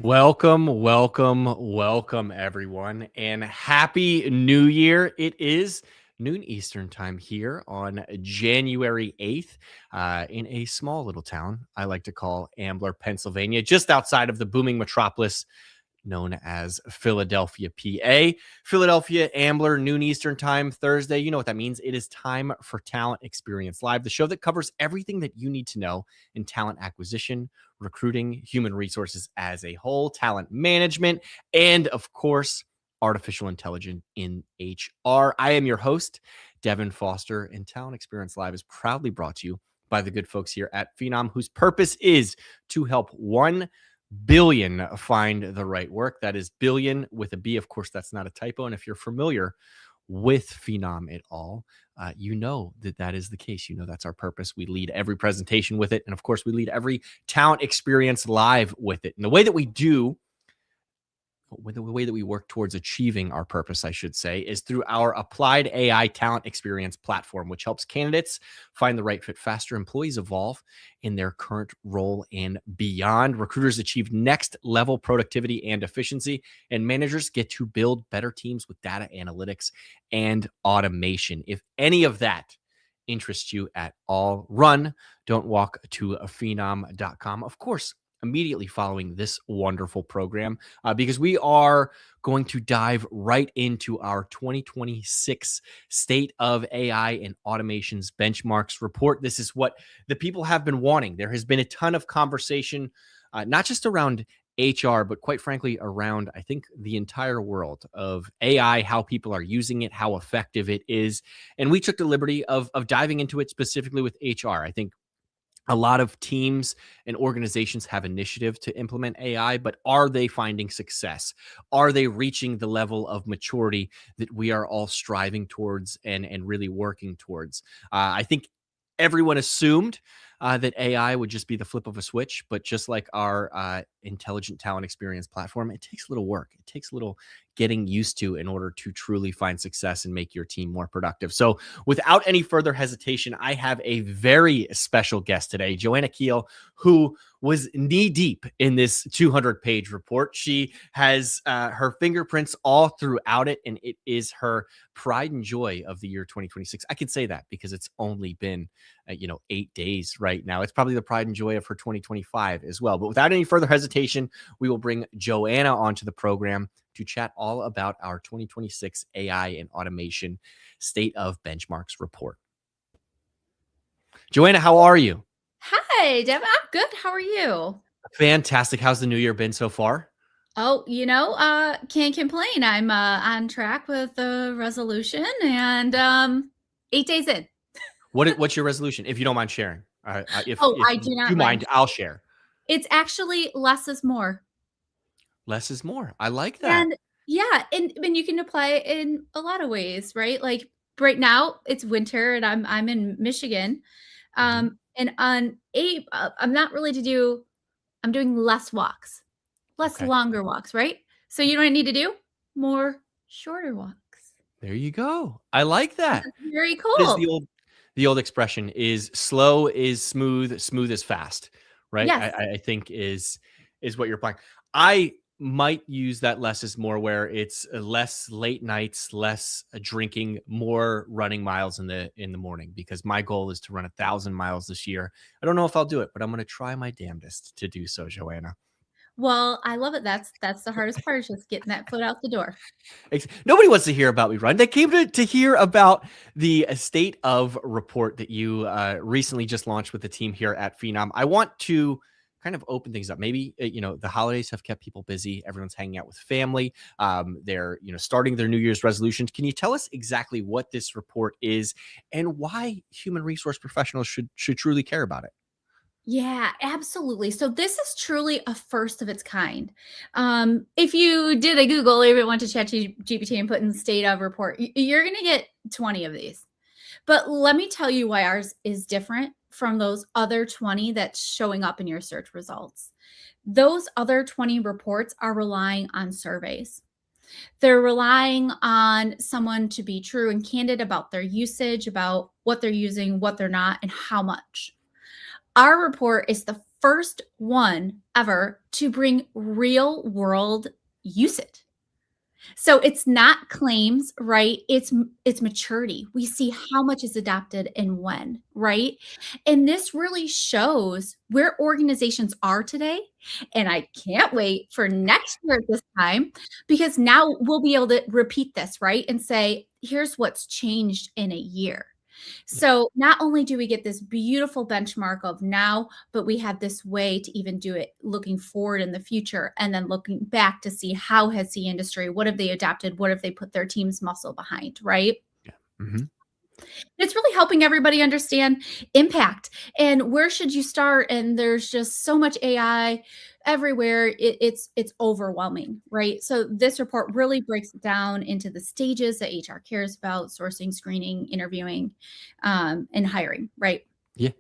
Welcome, everyone, and happy New Year. It is noon Eastern time here on January 8th in a small little town I like to call Ambler, Pennsylvania, just outside of the booming metropolis known as Philadelphia, PA. Philadelphia, Ambler, noon Eastern time, Thursday. You know what that means. It is time for Talent Experience Live, the show that covers everything that you need to know in talent acquisition, recruiting, human resources as a whole, talent management, and of course, artificial intelligence in HR. I am your host, Devin Foster, and Talent Experience Live is proudly brought to you by the good folks here at Phenom, whose purpose is to help 1 billion find the right work. That is billion with a B. Of course, that's not a typo. And if you're familiar with Phenom at all, you know that is the case. You know that's our purpose. We lead every presentation with it. And of course, we lead every talent experience live with it. And the way that we work towards achieving our purpose, I should say, is through our applied AI talent experience platform, which helps candidates find the right fit faster, employees evolve in their current role and beyond, recruiters achieve next level productivity and efficiency, and managers get to build better teams with data analytics and automation. If any of that interests you at all, don't walk to phenom.com. Of course, immediately following this wonderful program, because we are going to dive right into our 2026 State of AI and Automations Benchmarks report. This is what the people have been wanting. There has been a ton of conversation, not just around HR, but quite frankly, around, I think, the entire world of AI, how people are using it, how effective it is. And we took the liberty of diving into it specifically with HR. I think a lot of teams and organizations have initiative to implement AI, but are they finding success? Are they reaching the level of maturity that we are all striving towards and really working towards? I think everyone assumed that AI would just be the flip of a switch, but just like our intelligent talent experience platform, it takes a little work. It takes a little getting used to in order to truly find success and make your team more productive. So without any further hesitation, I have a very special guest today, Joanna Keel, who was knee deep in this 200-page report. She has her fingerprints all throughout it, and it is her pride and joy of the year 2026. I can say that because it's only been 8 days right now. It's probably the pride and joy of her 2025 as well. But without any further hesitation, we will bring Joanna onto the program to chat all about our 2026 AI and Automation State of Benchmarks report. Joanna, how are you? Hi, Deb. I'm good. How are you? Fantastic. How's the new year been so far? Oh, can't complain. I'm on track with the resolution and 8 days in. What's your resolution, if you don't mind sharing? If I do you not mind, mind. I'll share. It's actually less is more. Less is more. I like that. And yeah, and you can apply it in a lot of ways, right? Like right now it's winter and I'm in Michigan. Mhm. And on I'm not really I'm doing less walks. Less Okay. longer walks, right? So you know what I need to do? More shorter walks. There you go. I like that. Very What is cool. the old expression is slow is smooth, smooth is fast, right? Yes. I think is what you're applying. I might use that less is more, where it's less late nights, less drinking, more running miles in the morning, because my goal is to run 1,000 miles this year. I don't know if I'll do it, but I'm going to try my damnedest to do so, Joanna. Well, I love it. That's the hardest part is just getting that foot out the door. Nobody wants to hear about me run. They came to hear about the state of report that you recently just launched with the team here at Phenom. I want to kind of open things up. Maybe the holidays have kept people busy. Everyone's hanging out with family. They're starting their New Year's resolutions. Can you tell us exactly what this report is and why human resource professionals should truly care about it? Yeah, absolutely. So this is truly a first of its kind. If you did a Google or even went to ChatGPT and put in state of report, you're going to get 20 of these. But let me tell you why ours is different from those other 20 that's showing up in your search results. Those other 20 reports are relying on surveys. They're relying on someone to be true and candid about their usage, about what they're using, what they're not, and how much. Our report is the first one ever to bring real world usage. So it's not claims, right? It's maturity. We see how much is adopted and when, right? And this really shows where organizations are today. And I can't wait for next year at this time because now we'll be able to repeat this, right? And say, here's what's changed in a year. Yeah. So not only do we get this beautiful benchmark of now, but we have this way to even do it looking forward in the future and then looking back to see how has the industry, what have they adapted, what have they put their team's muscle behind, right? Yeah. Hmm. It's really helping everybody understand impact and where should you start. And there's just so much AI everywhere. It's overwhelming, right? So this report really breaks it down into the stages that HR cares about: sourcing, screening, interviewing, and hiring, right? Yeah.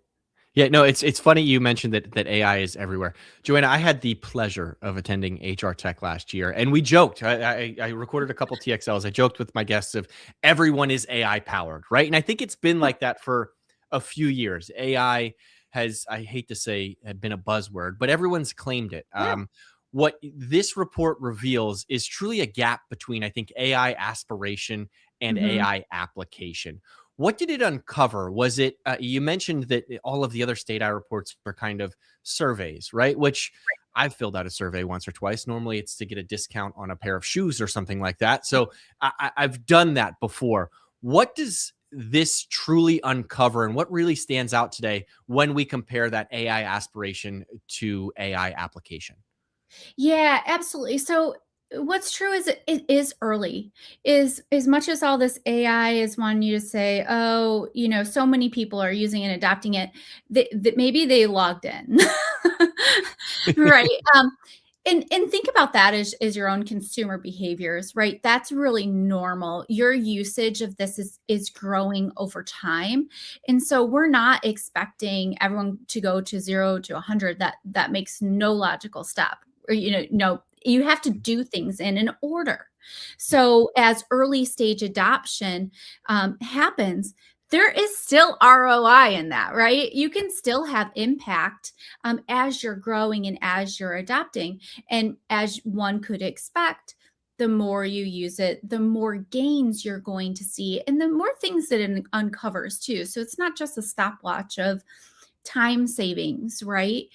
Yeah, no, it's funny you mentioned that AI is everywhere. Joanna, I had the pleasure of attending HR Tech last year, and we joked. I recorded a couple TXLs. I joked with my guests of everyone is AI powered, right? And I think it's been like that for a few years. AI has, I hate to say, had been a buzzword, but everyone's claimed it. Yeah. What this report reveals is truly a gap between, I think, AI aspiration and Mhm. AI application. What did it uncover? Was it, you mentioned that all of the other state eye reports are kind of surveys, right? Which I've filled out a survey once or twice. Normally it's to get a discount on a pair of shoes or something like that. So I've done that before. What does this truly uncover and what really stands out today when we compare that AI aspiration to AI application? Yeah, absolutely. So what's true is it is early. Is as much as all this AI is wanting you to say, oh, so many people are using and adopting it, that maybe they logged in. Right. And think about that as your own consumer behaviors, right? That's really normal. Your usage of this is growing over time. And so we're not expecting everyone to go to 0 to 100. That makes no logical step. Or no, you have to do things in an order. Yeah. So as early stage adoption happens, there is still ROI in that, right? You can still have impact as you're growing and as you're adapting. And as one could expect, the more you use it, the more gains you're going to see, and the more things that it uncovers too. So it's not just a stopwatch of time savings, right?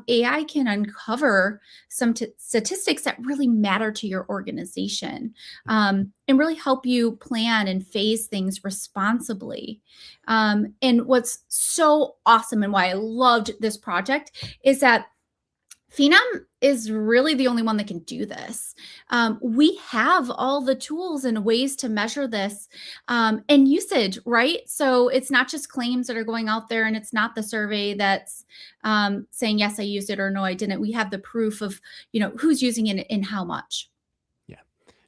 AI can uncover some statistics that really matter to your organization, and really help you plan and phase things responsibly. And what's so awesome and why I loved this project is that Phenom is really the only one that can do this. We have all the tools and ways to measure this and usage, right? So it's not just claims that are going out there, and it's not the survey that's saying yes, I used it, or no, I didn't. We have the proof of who's using it and how much. Yeah.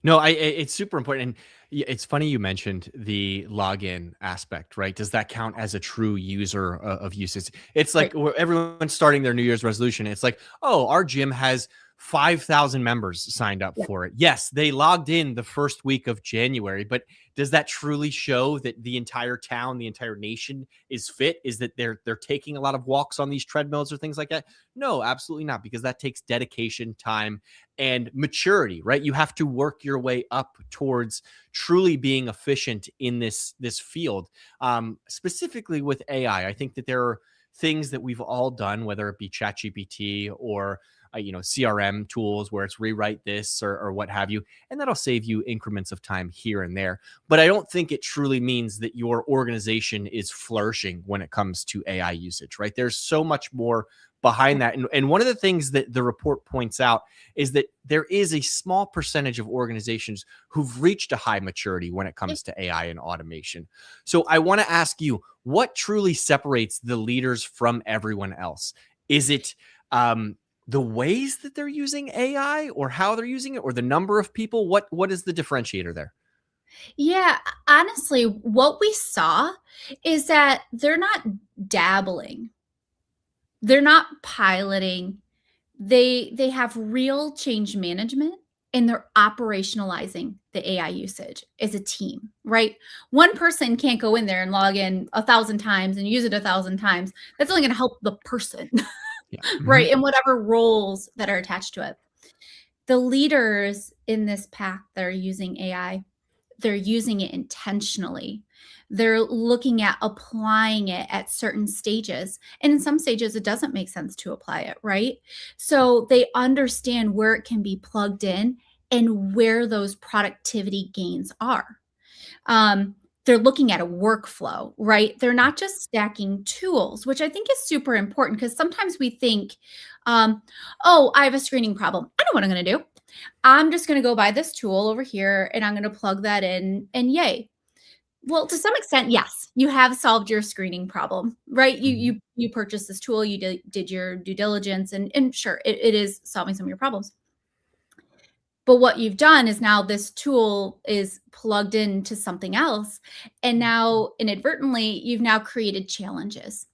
No, it's super important. And it's funny you mentioned the login aspect, right? Does that count as a true user of usage? It's like Right. where everyone's starting their New Year's resolution. It's like, oh, our gym has 5,000 members signed up Yeah. for it. Yes, they logged in the first week of January, but does that truly show that the entire town, the entire nation is fit? Is that they're taking a lot of walks on these treadmills or things like that? No, absolutely not, because that takes dedication, time, and maturity, right? You have to work your way up towards truly being efficient in this field. Specifically with AI, I think that there are things that we've all done, whether it be ChatGPT or CRM tools where it's rewrite this or what have you, and that'll save you increments of time here and there. But I don't think it truly means that your organization is flourishing when it comes to AI usage, right? There's so much more behind that. And one of the things that the report points out is that there is a small percentage of organizations who've reached a high maturity when it comes to AI and automation. So I want to ask you, what truly separates the leaders from everyone else? Is it the ways that they're using AI or how they're using it or the number of people? What is the differentiator there? Yeah, honestly, what we saw is that they're not dabbling. They're not piloting. They have real change management, and they're operationalizing the AI usage as a team, right? One person can't go in there and log in 1,000 times and use it 1,000 times. That's only going to help the person. Yeah. right? And whatever roles that are attached to it. The leaders in this pack that are using AI, they're using it intentionally. They're looking at applying it at certain stages. And in some stages, it doesn't make sense to apply it, right? So they understand where it can be plugged in and where those productivity gains are. Um, they're looking at a workflow, right? They're not just stacking tools, which I think is super important because sometimes we think, oh, I have a screening problem. I know what I'm going to do. I'm just going to go buy this tool over here and I'm going to plug that in and yay. Well, to some extent, yes, you have solved your screening problem, right? You purchased this tool, you did your due diligence, and sure, it is solving some of your problems. But what you've done is now this tool is plugged into something else. And now inadvertently, you've now created challenges,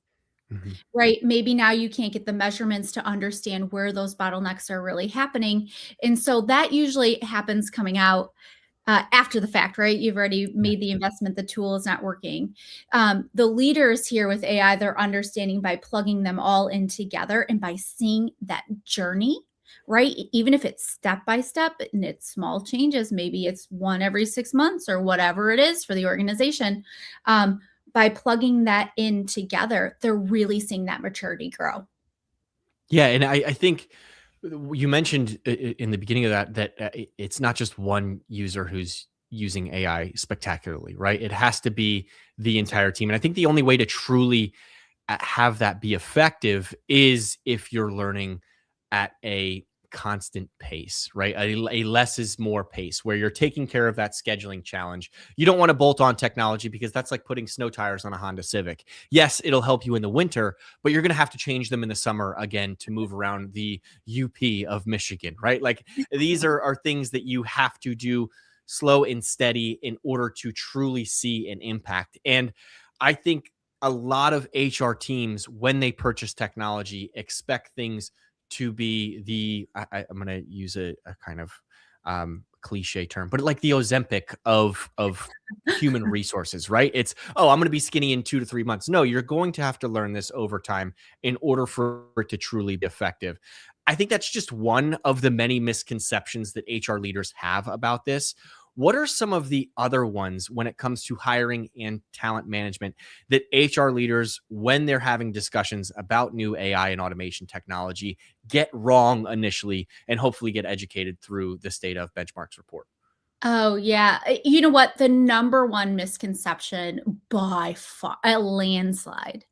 Mhm. right? Maybe now you can't get the measurements to understand where those bottlenecks are really happening. And so that usually happens coming out after the fact, right? You've already Yeah. made the investment, the tool is not working. The leaders here with AI, they're understanding by plugging them all in together and by seeing that journey, right? Even if it's step by step and it's small changes, maybe it's one every 6 months or whatever it is for the organization. By plugging that in together, they're really seeing that maturity grow. Yeah, and I think you mentioned in the beginning of that it's not just one user who's using AI spectacularly, right? It has to be the That's right. entire team. And I think the only way to truly have that be effective is if you're learning at a constant pace, right? A less is more pace where you're taking care of that scheduling challenge. You don't want to bolt on technology because that's like putting snow tires on a Honda Civic. Yes, it'll help you in the winter, but you're going to have to change them in the summer again to move around the UP of Michigan, right? Like these are things that you have to do slow and steady in order to truly see an impact. And I think a lot of HR teams, when they purchase technology, expect things to be I'm going to use a kind of cliche term, but like the Ozempic of human resources, right? It's, oh, I'm going to be skinny in 2 to 3 months. No, you're going to have to learn this over time in order for it to truly be effective. I think that's just one of the many misconceptions that HR leaders have about this. What are some of the other ones when it comes to hiring and talent management that HR leaders, when they're having discussions about new AI and automation technology, get wrong initially and hopefully get educated through the State of Benchmarks report? Oh, yeah. You know what? The number one misconception by far, a landslide,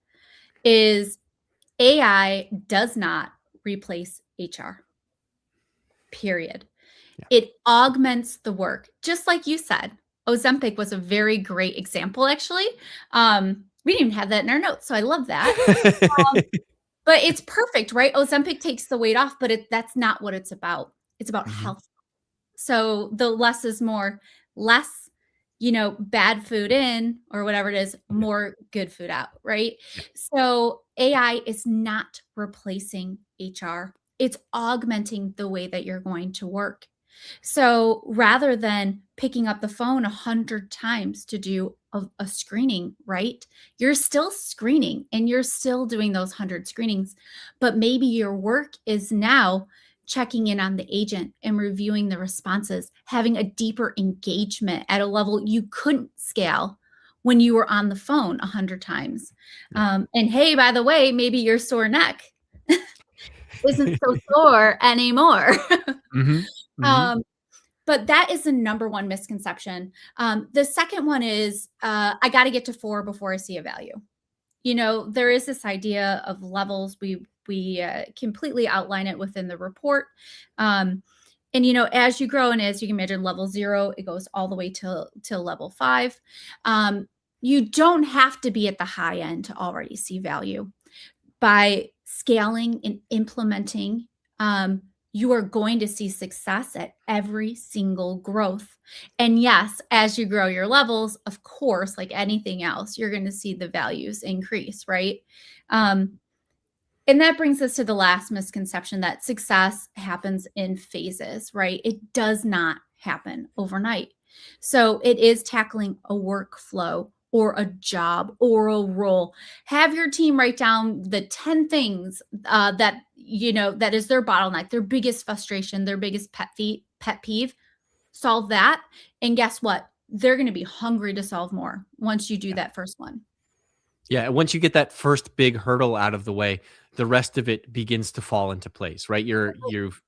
is AI does not replace HR, period. Yeah. It augments the work. Just like you said, Ozempic was a very great example, actually. We didn't even have that in our notes, so I love that. Um, but it's perfect, right? Ozempic takes the weight off, but that's not what it's about. It's about Mhm. health. So the less is more, less, bad food in or whatever it is, Yeah. more good food out, right? Yeah. So AI is not replacing HR. It's augmenting the way that you're going to work. So rather than picking up the phone 100 times to do a screening, right? You're still screening and you're still doing those 100 screenings, but maybe your work is now checking in on the agent and reviewing the responses, having a deeper engagement at a level you couldn't scale when you were on the phone 100 times. Yeah. And hey, by the way, maybe your sore neck isn't so sore anymore. Mhm. Mhm. um, but that is the number one misconception. The second one is I got to get to 4 before I see a value. There is this idea of levels. We completely outline it within the report. And as you grow and as you can imagine, level 0, it goes all the way to level 5. You don't have to be at the high end to already see value. By scaling and implementing, you are going to see success at every single growth. And yes, as you grow your levels, of course, like anything else, you're going to see the values increase, right? Um, and that brings us to the last misconception, that success happens in phases, right? It does not happen overnight. So it is tackling a workflow or a job or a role. Have your team write down the 10 things that that is their bottleneck, their biggest frustration, their biggest pet peeve. Solve that, and guess what? They're going to be hungry to solve more once you do that first one. Yeah, once you get that first big hurdle out of the way, the rest of it begins to fall into place, right? You've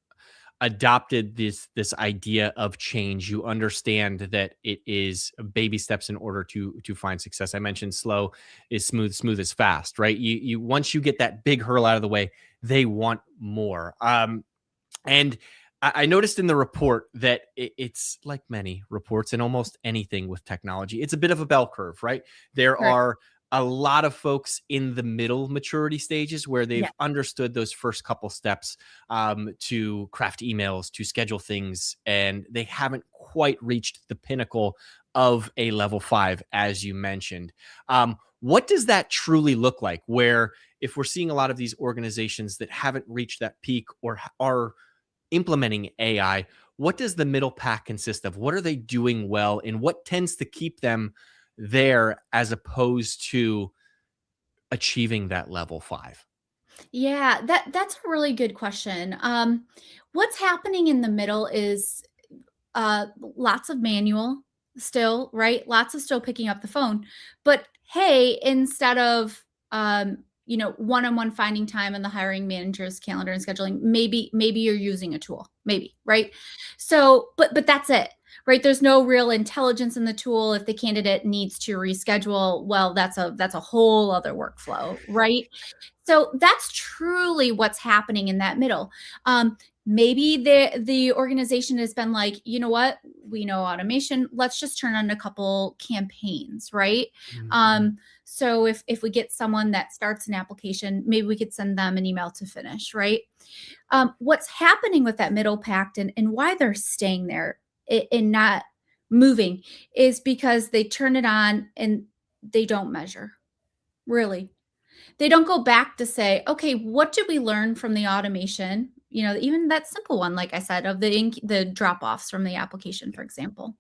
adopted this idea of change. You understand that it is baby steps in order to find success. I mentioned slow is smooth, smooth is fast, right? You once you get that big hurdle out of the way, they want more. And I noticed in the report that it's like many reports and almost anything with technology, it's a bit of a bell curve, right? There Right. are a lot of folks in the middle maturity stages where Yeah. they've understood those first couple steps to craft emails, to schedule things, and they haven't quite reached the pinnacle of a level 5, as you mentioned. What does that truly look like? Where if we're seeing a lot of these organizations that haven't reached that peak or are implementing AI, what does the middle pack consist of? What are they doing well, and what tends to keep them there as opposed to achieving that level 5? Yeah, that's a really good question. What's happening in the middle is lots of manual still, right? Lots of still picking up the phone. But hey, instead of one-on-one finding time in the hiring manager's calendar and scheduling, maybe you're using a tool, maybe, right? So, but that's it. Right. There's no real intelligence in the tool. If the candidate needs to reschedule, well, that's a whole other workflow, right? So that's truly what's happening in that middle. Maybe the organization has been like, you know what, we know automation. Let's just turn on a couple campaigns, right? Mhm. So if we get someone that starts an application, maybe we could send them an email to finish, right? What's happening with that middle pact and why they're staying there and not moving is because they turn it on and they don't measure, really. They don't go back to say, okay, what did we learn from the automation? Even that simple one, like I said, of the drop offs from the application, for example.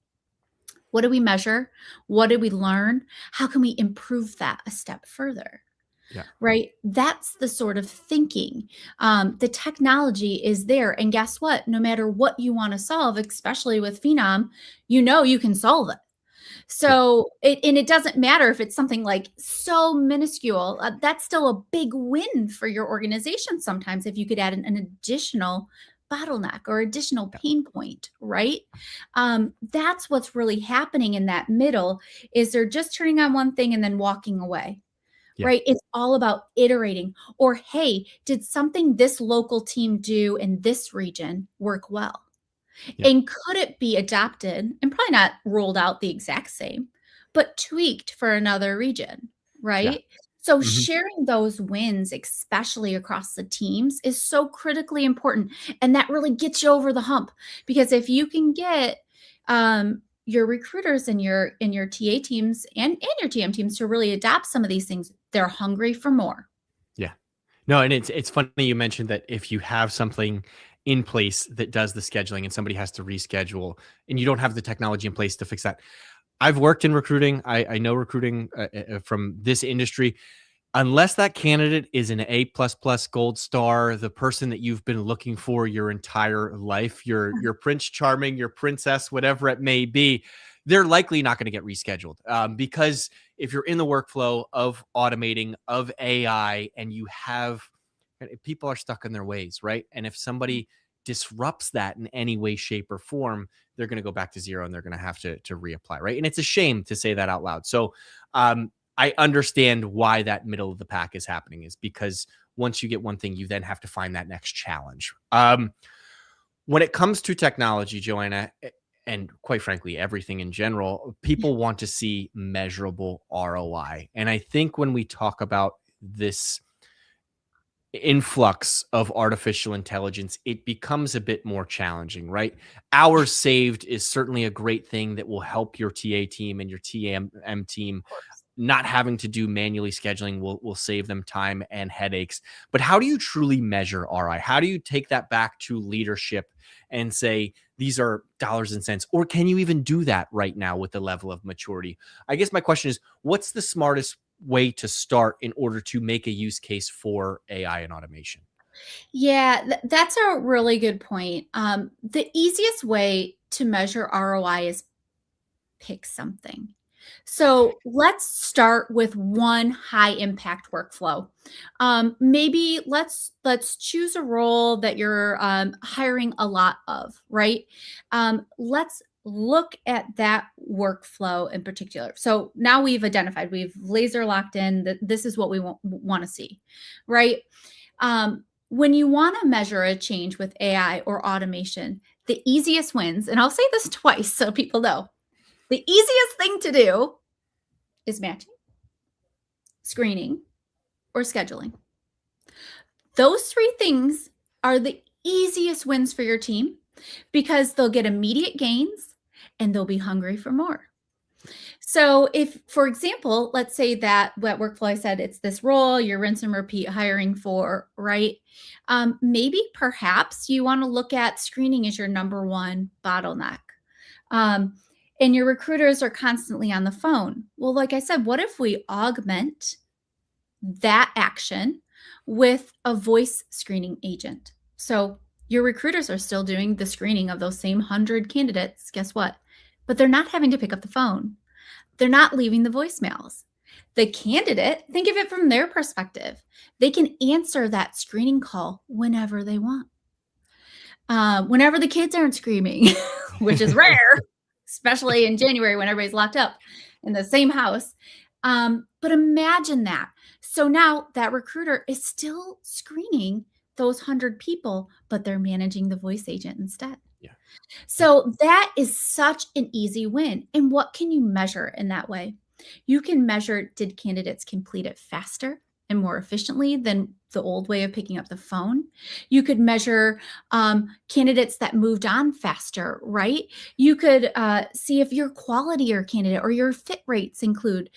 What did we measure? What did we learn? How can we improve that a step further? Yeah. Right? That's the sort of thinking. The technology is there. And guess what? No matter what you want to solve, especially with Phenom, you can solve it. Yeah. So it doesn't matter if it's something like so minuscule. That's still a big win for your organization sometimes if you could add an additional bottleneck or additional Yeah. pain point, right? That's what's really happening in that middle is they're just turning on one thing and then walking away. Yeah. Right? It's all about iterating. Or, hey, did something this local team do in this region work well? Yeah. And could it be adapted and probably not rolled out the exact same, but tweaked for another region, Yeah. right? So Mhm. sharing those wins, especially across the teams, is so critically important. And that really gets you over the hump. Because if you can get your recruiters and your TA teams and your TM teams to really adapt some of these things, they're hungry for more. Yeah. No, and it's funny you mentioned that if you have something in place that does the scheduling and somebody has to reschedule and you don't have the technology in place to fix that. I've worked in recruiting. I know recruiting from this industry. Unless that candidate is an A plus plus gold star, the person that you've been looking for your entire life, your Prince Charming, your princess, whatever it may be, they're likely not going to get rescheduled because if you're in the workflow of automating of AI and you have people are stuck in their ways, right? And if somebody disrupts that in any way, shape, or form, they're going to go back to zero and they're going to have to reapply, right? And it's a shame to say that out loud. So I understand why that middle of the pack is happening is because once you get one thing, you then have to find that next challenge. When it comes to technology, Joanna, and quite frankly, everything in general, people want to see measurable ROI. And I think when we talk about this influx of artificial intelligence, it becomes a bit more challenging, right? Hours saved is certainly a great thing that will help your TA team and your TM team Of course. not having to do manually scheduling will save them time and headaches. But how do you truly measure ROI? How do you take that back to leadership and say these are dollars and cents? Or can you even do that right now with the level of maturity? I guess my question is, what's the smartest way to start in order to make a use case for AI and automation? Yeah, that's a really good point. The easiest way to measure ROI is pick something. So let's start with one high impact workflow. Maybe let's choose a role that you're hiring a lot of, right? Let's look at that workflow in particular. So now we've laser locked in that this is what we want to see, right? When you want to measure a change with AI or automation, the easiest wins, and I'll say this twice so people know, the easiest thing to do is matching, screening, or scheduling. Those three things are the easiest wins for your team because they'll get immediate gains and they'll be hungry for more. So if, for example, let's say that workflow, I said it's this role, you're rinse and repeat hiring for, right? Maybe perhaps you want to look at screening as your number one bottleneck. And your recruiters are constantly on the phone. Well, like I said, what if we augment that action with a voice screening agent? So your recruiters are still doing the screening of those same 100 candidates. Guess what? But they're not having to pick up the phone. They're not leaving the voicemails. The candidate, think of it from their perspective. They can answer that screening call whenever they want. Whenever the kids aren't screaming, which is rare, especially in January when everybody's locked up in the same house. But imagine that. So now that recruiter is still screening those 100 people, but they're managing the voice agent instead. Yeah. So that is such an easy win. And what can you measure in that way? You can measure, did candidates complete it faster and more efficiently than the old way of picking up the phone? You could measure candidates that moved on faster, right? You could see if your quality or candidate or your fit rates include.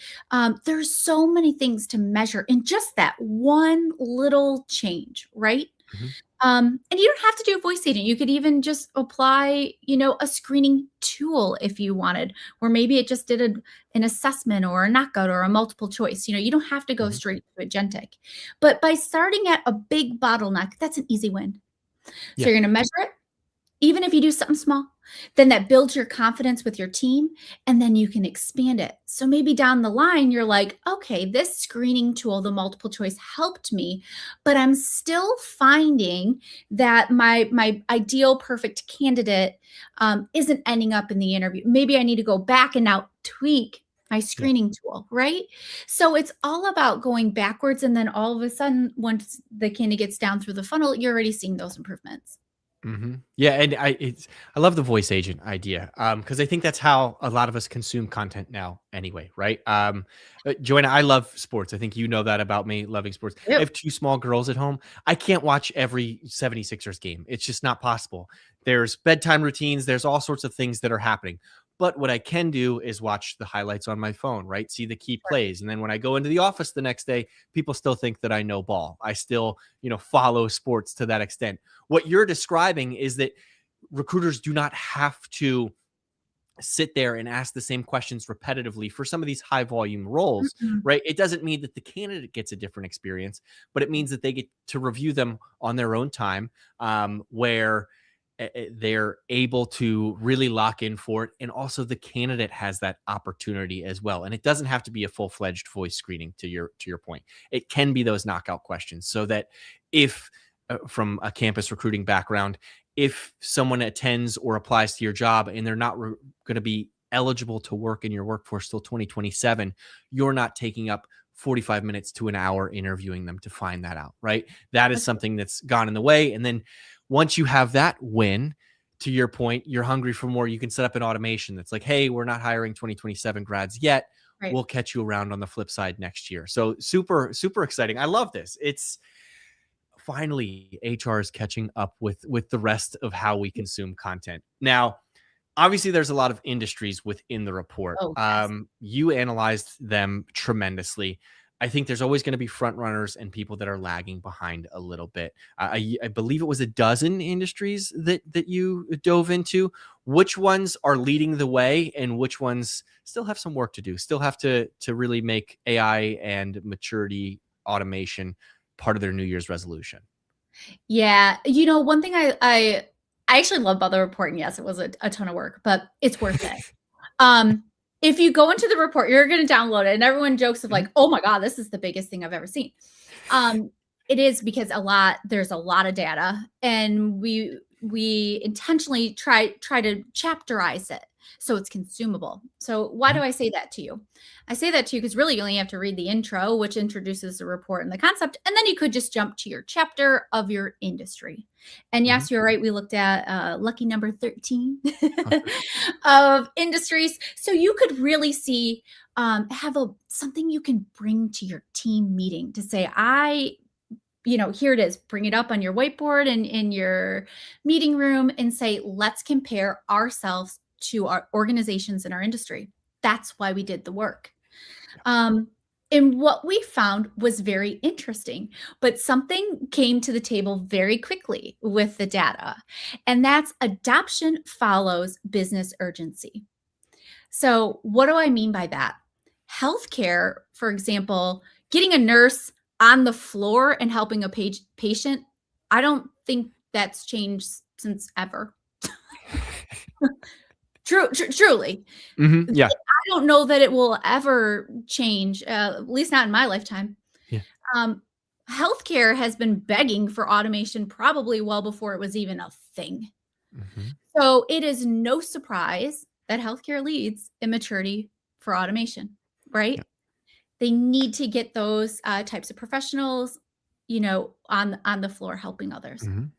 There's so many things to measure in just that one little change, right? Mm-hmm. And you don't have to do a voice agent. You could even just apply, a screening tool if you wanted, or maybe it just did an assessment or a knockout or a multiple choice. You don't have to go Mm-hmm. straight to agentic. But by starting at a big bottleneck, that's an easy win. So Yeah. you're going to measure it, even if you do something small, then that builds your confidence with your team, and then you can expand it. So maybe down the line, you're like, okay, this screening tool, the multiple choice helped me, but I'm still finding that my ideal perfect candidate isn't ending up in the interview. Maybe I need to go back and now tweak my screening tool, right? So it's all about going backwards. And then all of a sudden, once the candidate gets down through the funnel, you're already seeing those improvements. Mm-hmm. Yeah, and I love the voice agent idea because I think that's how a lot of us consume content now anyway, right? Joanna, I love sports. I think you know that about me, loving sports. I Yep. have two small girls at home. I can't watch every 76ers game. It's just not possible. There's bedtime routines. There's all sorts of things that are happening. But what I can do is watch the highlights on my phone, right? See the key plays. And then when I go into the office the next day, people still think that I know ball. I still, follow sports to that extent. What you're describing is that recruiters do not have to sit there and ask the same questions repetitively for some of these high volume roles, Mm-mm. right? It doesn't mean that the candidate gets a different experience, but it means that they get to review them on their own time, where they're able to really lock in for it. And also the candidate has that opportunity as well. And it doesn't have to be a full-fledged voice screening to your point. It can be those knockout questions so that if from a campus recruiting background, if someone attends or applies to your job and they're not going to be eligible to work in your workforce till 2027, you're not taking up 45 minutes to an hour interviewing them to find that out, right? That is That's something that's gone in the way. And then once you have that win, to your point, you're hungry for more. You can set up an automation that's like, hey, we're not hiring 2027 grads yet. right. We'll catch you around on the flip side next year. So super, super exciting. I love this. It's finally HR is catching up with the rest of how we consume content. Now, Obviously, there's a lot of industries within the report. Oh, yes. You analyzed them tremendously. I think there's always going to be front runners and people that are lagging behind a little bit. I believe it was a dozen industries that you dove into. Which ones are leading the way, and which ones still have some work to do? Still have to really make AI and maturity automation part of their New Year's resolution. Yeah. One thing I actually love about the report, and yes, it was a ton of work, but it's worth it. Um, if you go into the report, you're going to download it, and everyone jokes of like, "Oh my God, this is the biggest thing I've ever seen." It is because there's a lot of data, and we intentionally try to chapterize it so it's consumable. So why do Mhm. I say that to you? I say that to you because really you only have to read the intro, which introduces the report and the concept, and then you could just jump to your chapter of your industry. And Mhm. yes, you're right. We looked at lucky number 13 Okay. of industries. So you could really see, have something you can bring to your team meeting to say, here it is. Bring it up on your whiteboard and in your meeting room and say, let's compare ourselves to our organizations in our industry. That's why we did the work. Um, and what we found was very interesting, but something came to the table very quickly with the data, and that's adoption follows business urgency. So, what do I mean by that? Healthcare, for example, getting a nurse on the floor and helping a patient, I don't think that's changed since ever. Truly. Yeah. I don't know that it will ever change, at least not in my lifetime. Yeah. Um, Healthcare has been begging for automation probably well before it was even a thing. Mhm. So it is no surprise that healthcare leads in maturity for automation, Yeah. right? They need to get those types of professionals, on the floor helping others. Mhm.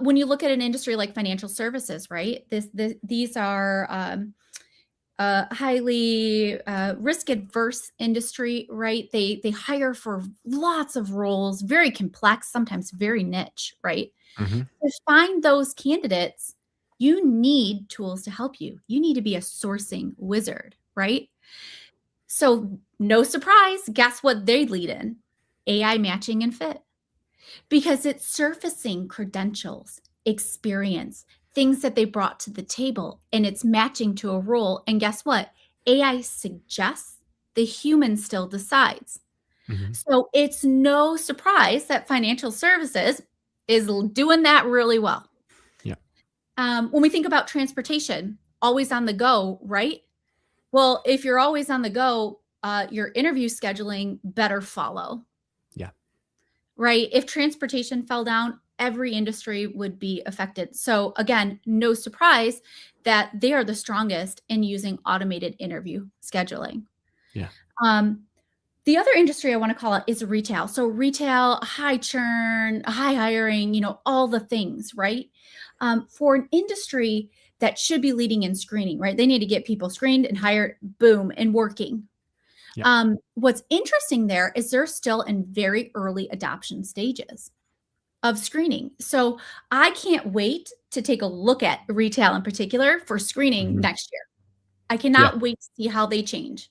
When you look at an industry like financial services, right? These are highly risk adverse industry, right? They hire for lots of roles, very complex, sometimes very niche, right? Mhm. To find those candidates, you need tools to help you. You need to be a sourcing wizard, right? So, no surprise, guess what they lead in? AI matching and fit, because it's surfacing credentials, experience, things that they brought to the table, and it's matching to a role. And guess what? AI suggests, the human still decides. Mhm. So, it's no surprise that financial services is doing that really well. Yeah. When we think about transportation, always on the go, right? Well, if you're always on the go, your interview scheduling better follow, Yeah. right? If transportation fell down, every industry would be affected. So, again, no surprise that they are the strongest in using automated interview scheduling. Yeah. Um, the other industry I want to call it is retail. So, retail, high churn, high hiring, all the things, right? For an industry that should be leading in screening, right? They need to get people screened and hired, boom, and working. Yeah. What's interesting there is they're still in very early adoption stages of screening. So I can't wait to take a look at retail in particular for screening Mhm. next year. I Yeah. cannot wait to see how they change.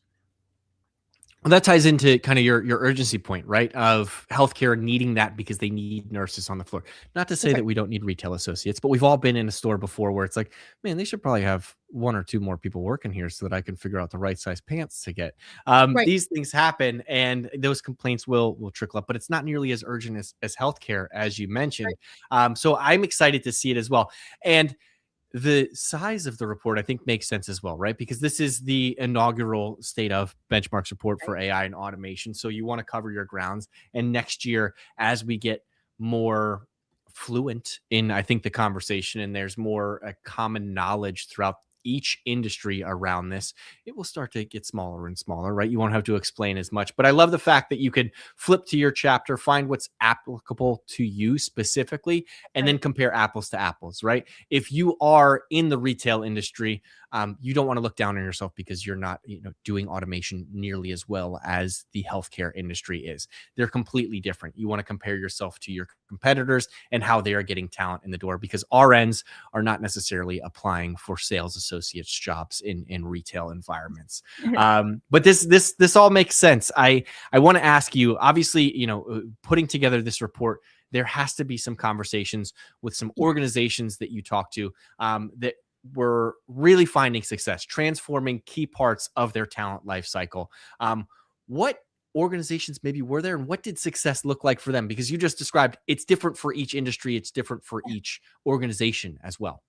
Well, that ties into kind of your urgency point, right? Of healthcare needing that because they need nurses on the floor. Not to say That's right. that we don't need retail associates, but we've all been in a store before where it's like, man, they should probably have one or two more people working here so that I can figure out the right size pants to get. Right. These things happen, and those complaints will trickle up, but it's not nearly as urgent as healthcare as you Right. mentioned. So I'm excited to see it as well. And the size of the report, I think, makes sense as well, right? Because this is the inaugural state of benchmarks report Right. for AI and automation. So you want to cover your grounds. And next year, as we get more fluent in, I think, the conversation and there's more common knowledge throughout each industry around this, it will start to get smaller and smaller, right? You won't have to explain as much. But I love the fact that you can flip to your chapter, find what's applicable to you specifically, and then Right. compare apples to apples, right? If you are in the retail industry, you don't want to look down on yourself because you're not, doing automation nearly as well as the healthcare industry is. They're completely different. You want to compare yourself to your competitors and how they are getting talent in the door, because RNs are not necessarily applying for sales associates jobs in retail environments. But this all makes sense. I want to ask you, obviously, putting together this report, there has to be some conversations with some organizations that you talk to, that were really finding success, transforming key parts of their talent life cycle. What organizations maybe were there, and what did success look like for them? Because you just described it's different for each industry, it's different for each organization as well.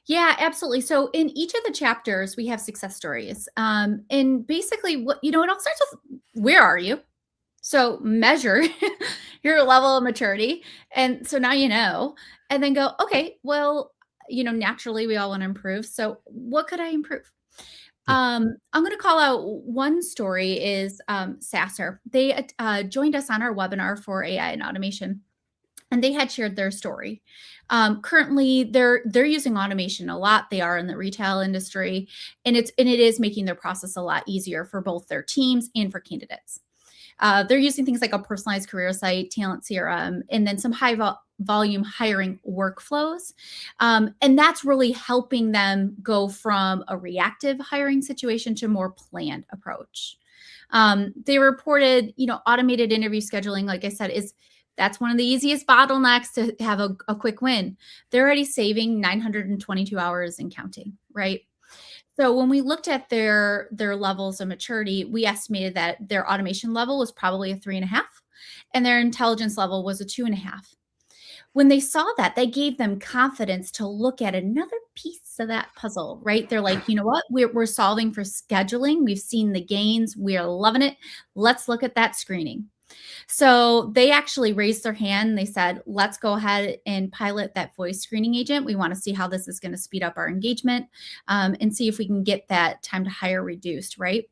Yeah, absolutely. So in each of the chapters, we have success stories. And basically, it all starts with where are you? So measure your level of maturity. And so now you know, and then go, okay, well, naturally we all want to improve. So what could I improve? Yeah. I'm going to call out one story is Sasser. They joined us on our webinar for AI and automation, and they had shared their story. Currently, they're using automation a lot. They are in the retail industry, and it is making their process a lot easier for both their teams and for candidates. They're using things like a personalized career site, talent CRM, and then some volume hiring workflows. And that's really helping them go from a reactive hiring situation to a more planned approach. They reported, automated interview scheduling, like I said, that's one of the easiest bottlenecks to have a quick win. They're already saving 922 hours and counting, right? So when we looked at their levels of maturity, we estimated that their automation level was probably a 3.5, and their intelligence level was a 2.5. When they saw that, they gave them confidence to look at another piece of that puzzle, right? They're like, you know what? We're solving for scheduling. We've seen the gains. We're loving it. Let's look at that screening. So they actually raised their hand. They said, let's go ahead and pilot that voice screening agent. We want to see how this is going to speed up our engagement, and see if we can get that time to hire reduced, right?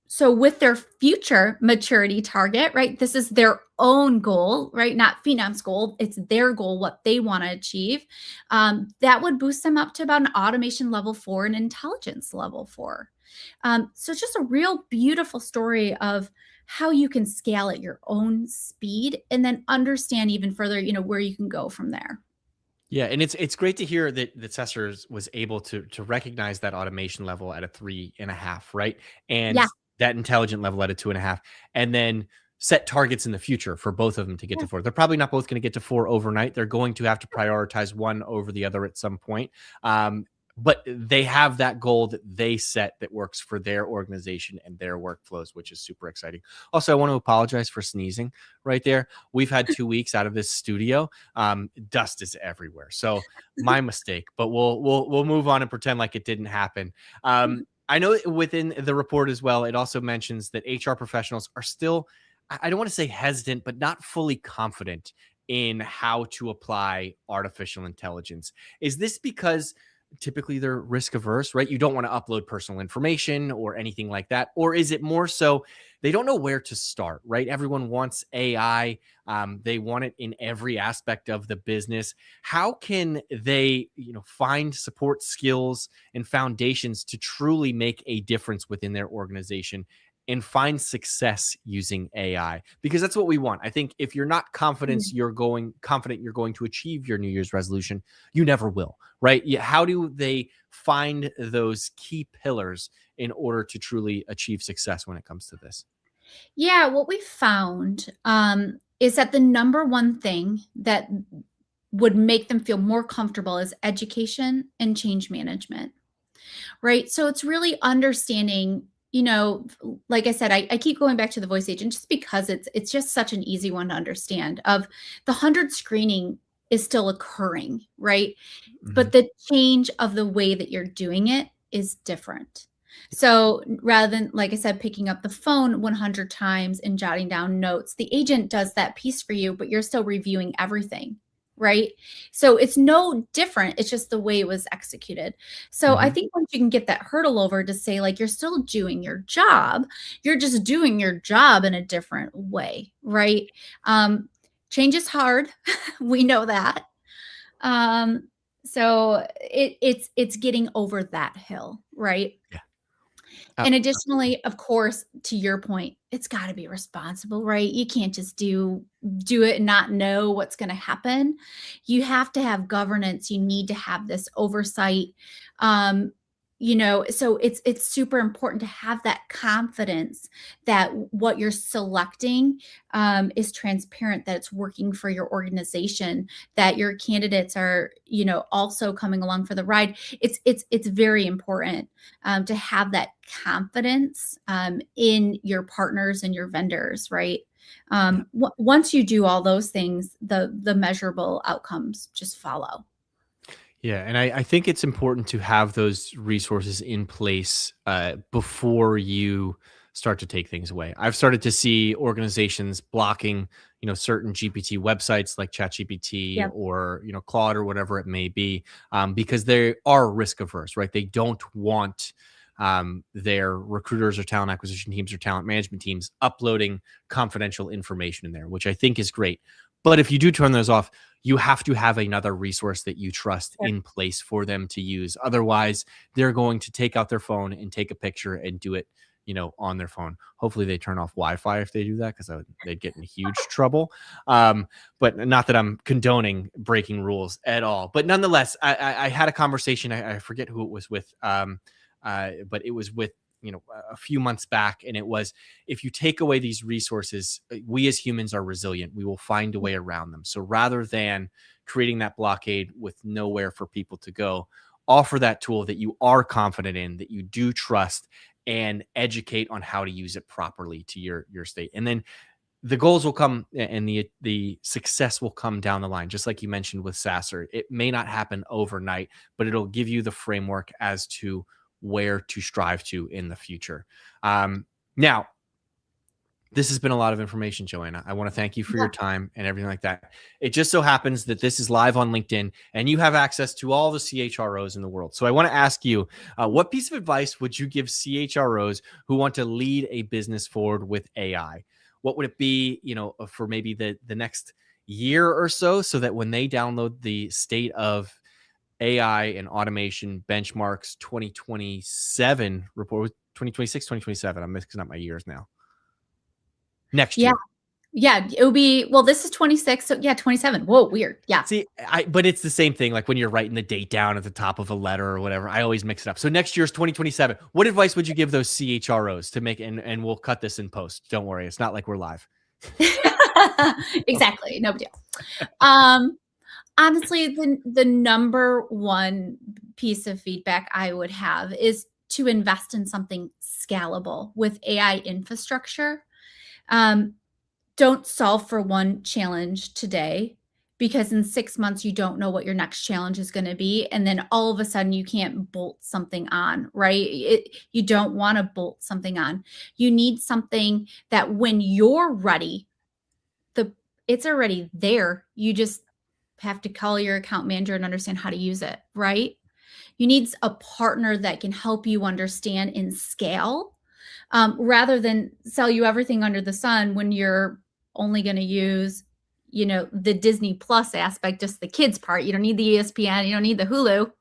So with their future maturity target, right, this is their own goal, right? Not Phenom's goal. It's their goal, what they want to achieve. That would boost them up to about an automation level 4 and intelligence level 4. So it's just a real beautiful story of how you can scale at your own speed and then understand even further, where you can go from there. Yeah, and it's great to hear that Cessors was able to recognize that automation level at a 3.5, right? And Yeah. that intelligent level at a 2.5, and then set targets in the future for both of them to get to 4. They're probably not both going to get to 4 overnight. They're going to have to prioritize one over the other at some point. But they have that goal that they set that works for their organization and their workflows, which is super exciting. Also, I want to apologize for sneezing right there. We've had 2 weeks out of this studio. Dust is everywhere, so my mistake. But we'll move on and pretend like it didn't happen. I know within the report as well, it also mentions that HR professionals are still, I don't want to say hesitant, but not fully confident in how to apply artificial intelligence. Is this because typically they're risk averse, right? You don't want to upload personal information or anything like that. Or is it more so they don't know where to start, right? Everyone wants AI. They want it in every aspect of the business. How can they, find support skills and foundations to truly make a difference within their organization and find success using AI? Because that's what we want. I think if you're not confident you're going to achieve your New Year's resolution, you never will, right? How do they find those key pillars in order to truly achieve success when it comes to this? Yeah, what we found is that the number one thing that would make them feel more comfortable is education and change management, right? So it's really understanding, like I said, I keep going back to the voice agent just because it's just such an easy one to understand. Of the 100 screening is still occurring, right? Mhm. But the change of the way that you're doing it is different. So rather than, like I said, picking up the phone 100 times and jotting down notes, the agent does that piece for you, but you're still reviewing everything, right? So it's no different. It's just the way it was executed. So I Mhm. think once you can get that hurdle over to say, like, you're still doing your job, you're just doing your job in a different way, right? Change is hard. We know that. Um, So it's getting over that hill, right? Yeah. And Absolutely. additionally, of course, to your point, it's got to be responsible, right? You can't just do it and not know what's going to happen. You have to have governance. You need to have this oversight. Um, so it's super important to have that confidence that what you're selecting is transparent, that it's working for your organization, that your candidates are, also coming along for the ride. It's very important to have that confidence in your partners and your vendors, right? Yeah. Once you do all those things, the measurable outcomes just follow. Yeah, and I think it's important to have those resources in place before you start to take things away. I've started to see organizations blocking, certain GPT websites like ChatGPT Yep. or Claude or whatever it may be, because they are risk averse, right? They don't want their recruiters or talent acquisition teams or talent management teams uploading confidential information in there, which I think is great. But if you do turn those off, you have to have another resource that you trust Sure. in place for them to use. Otherwise, they're going to take out their phone and take a picture and do it, on their phone. Hopefully, they turn off Wi-Fi if they do that, because they'd get in huge trouble. But not that I'm condoning breaking rules at all. But nonetheless, I had a conversation. I forget who it was with, but it was with a few months back, and it was, if you take away these resources, we as humans are resilient. We will find a way around them. So rather than creating that blockade with nowhere for people to go, offer that tool that you are confident in, that you do trust, and educate on how to use it properly to your state. And then the goals will come, and the success will come down the line. Just like you mentioned with Sasser, it may not happen overnight, but it'll give you the framework as to where to strive to in the future. Now, this has been a lot of information, Joanna. I want to thank you for your Yeah. time and everything like that. It just so happens that this is live on LinkedIn and you have access to all the CHROs in the world. So I want to ask you, what piece of advice would you give CHROs who want to lead a business forward with AI? What would it be, for maybe the next year or so that when they download the state of AI and automation benchmarks 2027 report, 2026, 2027. I'm mixing up my years now. Next Yeah. year. Yeah. It would be, well, this is 26. So yeah, 27. Whoa, weird. Yeah. See, but it's the same thing. Like when you're writing the date down at the top of a letter or whatever, I always mix it up. So next year's 2027. What advice would you give those CHROs to make, and we'll cut this in post. Don't worry. It's not like we're live. Exactly. No big deal. Um, Honestly, the number one piece of feedback I would have is to invest in something scalable with AI infrastructure. Um, don't solve for one challenge today, because in 6 months you don't know what your next challenge is going to be, and then all of a sudden you can't bolt something on, right? You don't want to bolt something on. You need something that when you're ready, the it's already there. You just have to call your account manager and understand how to use it, right? You need a partner that can help you understand and scale, rather than sell you everything under the sun when you're only going to use, the Disney Plus aspect, just the kids part. You don't need the ESPN, you don't need the Hulu.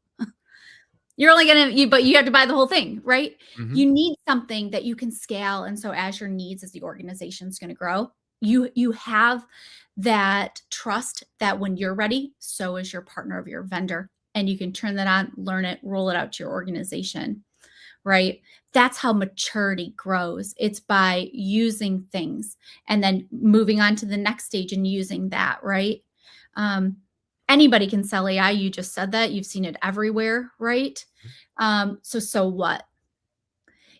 You're only going to, but you have to buy the whole thing, right? Mm-hmm. You need something that you can scale. And so as your needs, as the organization is going to grow, you have that trust that when you're ready, so is your partner of your vendor. And you can turn that on, learn it, roll it out to your organization, right? That's how maturity grows. It's by using things and then moving on to the next stage and using that, right? Um, Anybody can sell AI. You just said that. You've seen it everywhere, right? So what?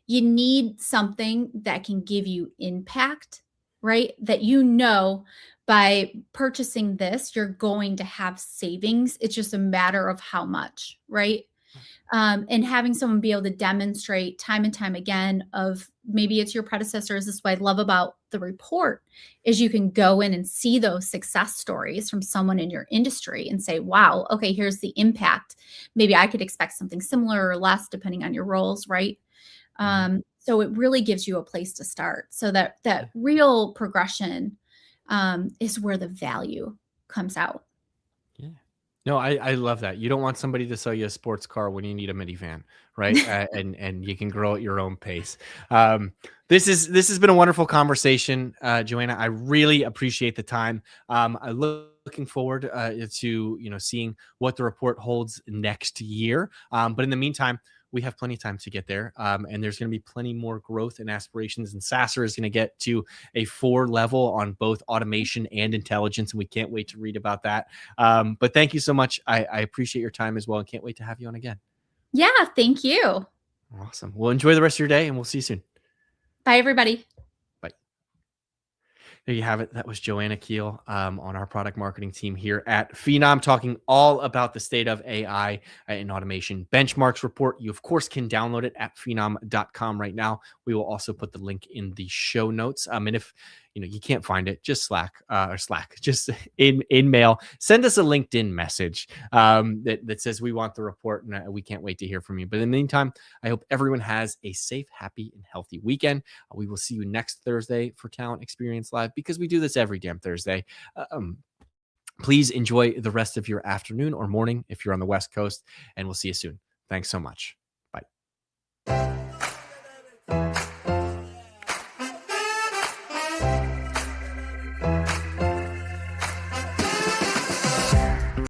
You need something that can give you impact, right? That by purchasing this, you're going to have savings. It's just a matter of how much, right? And having someone be able to demonstrate time and time again of, maybe it's your predecessors. This is what I love about the report is you can go in and see those success stories from someone in your industry and say, wow, okay, here's the impact. Maybe I could expect something similar or less depending on your roles, right? Mm-hmm. So it really gives you a place to start. So that Yeah. real progression is where the value comes out. Yeah. No, I love that. You don't want somebody to sell you a sports car when you need a minivan, right? And you can grow at your own pace. Um, this has been a wonderful conversation, Joanna. I really appreciate the time. Looking forward to seeing what the report holds next year. But in the meantime, we have plenty of time to get there, and there's going to be plenty more growth and aspirations. And Sasser is going to get to a 4 level on both automation and intelligence, and we can't wait to read about that. But thank you so much. I appreciate your time as well, and can't wait to have you on again. Yeah, thank you. Awesome. Well, enjoy the rest of your day, and we'll see you soon. Bye, everybody. Bye. There you have it. That was Joanna Keel on our product marketing team here at Phenom, talking all about the state of AI and automation benchmarks report. You, of course, can download it at phenom.com right now. We will also put the link in the show notes. And if you can't find it, just just in mail, send us a LinkedIn message that says we want the report, and we can't wait to hear from you. But in the meantime, I hope everyone has a safe, happy, and healthy weekend. We will see you next Thursday for Talent Experience Live, because we do this every damn Thursday. Please enjoy the rest of your afternoon or morning if you're on the West Coast, and we'll see you soon. Thanks so much.